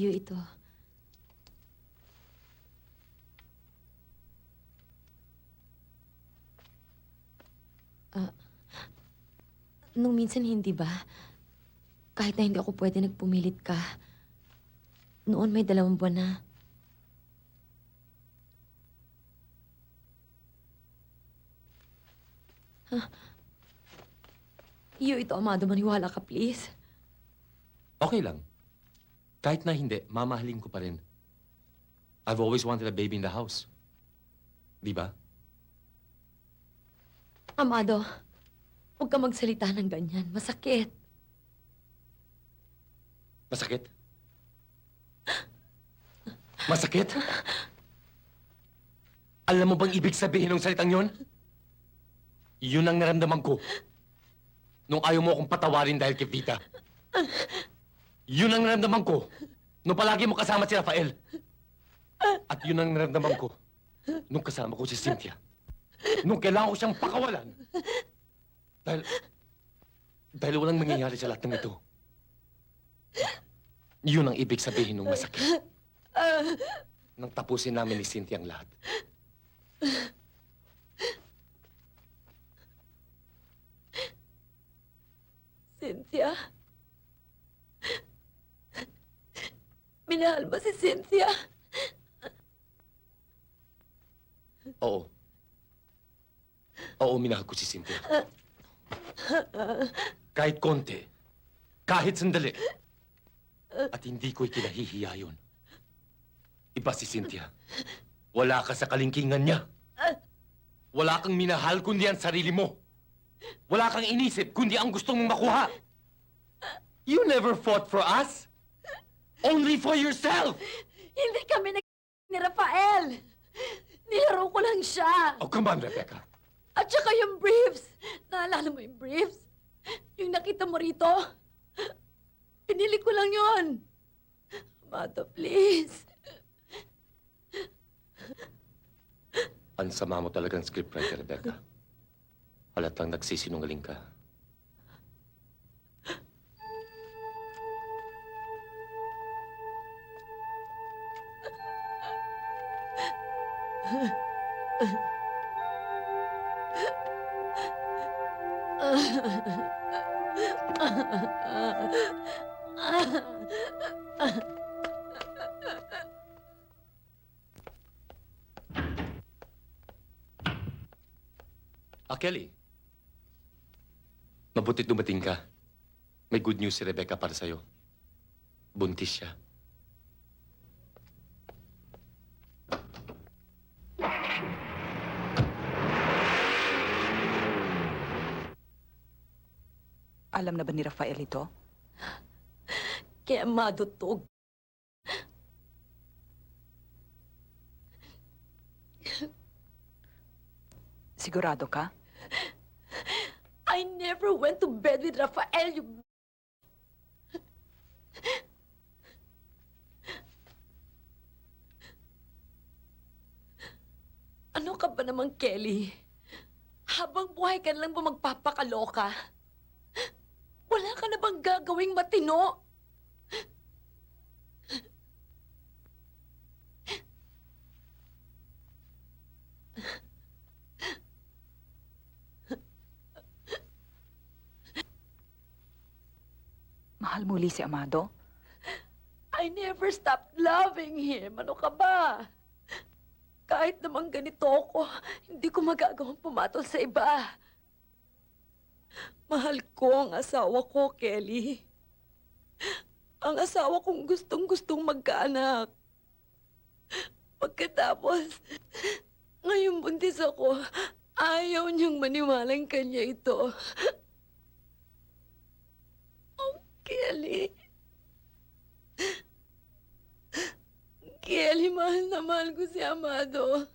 Iyo ito. Ah, nung minsan hindi ba? Kahit na hindi ako pwede nagpumilit ka. Noon may 2 buwan na. Iyo ito, Amado. Maniwala ka, please. Okay lang. Kahit na hindi, mamahalin ko pa rin. I've always wanted a baby in the house. Di ba? Amado, huwag ka magsalita ng ganyan. Masakit. Masakit? Masakit? Alam mo bang ibig sabihin ng salitang yon? Yun ang naramdaman ko nung ayaw mo akong patawarin dahil kay Vita. Yun ang naramdaman ko nung palagi mo kasama si Rafael. At yun ang naramdaman ko nung kasama ko si Cynthia. Nung kailangan ko siyang pakawalan. Dahil walang mangyayari sa lahat ng ito. Yun ang ibig sabihin ng masakit. Nang tapusin namin ni Cynthia ang lahat. Cynthia? Minahal mo si Cynthia? Oo. Oo, minahal ko si Cynthia. Kahit konti. Kahit sandali. At hindi ko'y kinahihiya yun. Iba si Cynthia. Wala ka sa kalingkingan niya. Wala kang minahal kundi ang sarili mo. Wala kang inisip kundi ang gusto mong makuha. You never fought for us. Only for yourself. Hindi kami ni Rafael. Nilaro ko lang siya. Oh, come on, Rebecca. At saka yung briefs. Naalala mo yung briefs? Yung nakita mo rito? Pinili ko lang yun. Amado, please. Ang sama mo talagang scriptwriter, Rebecca. Halatang nagsisinungaling ka. Kelly. Mabutit dumating ka. May good news si Rebecca para sa'yo. Buntis siya. Alam na ba ni Rafael ito? Kaya Amado to. Sigurado ka? I never went to bed with Rafael, you... Ano ka ba naman, Kelly? Habang buhay ka lang ba magpapakaloka? Wala ka na bang gagawing matino? Mahal muli si Amado? I never stopped loving him. Ano ka ba? Kahit naman ganito ako, hindi ko magagawang pumatol sa iba. Mahal ko ang asawa ko, Kelly. Ang asawa kong gustong-gustong magkaanak. Pagkatapos, ngayong buntis ako, ayaw niyang maniwalang kanya ito. Oh, Kelly. Kelly, mahal na mahal ko si Amado.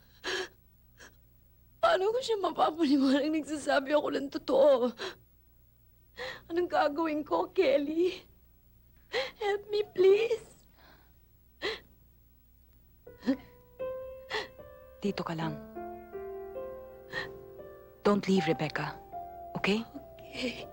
Paano ko siya mapapaniwalang nagsasabi ako ng totoo? Anong gagawin ko, Kelly? Help me, please. Dito ka lang. Don't leave, Rebecca. Okay? Okay.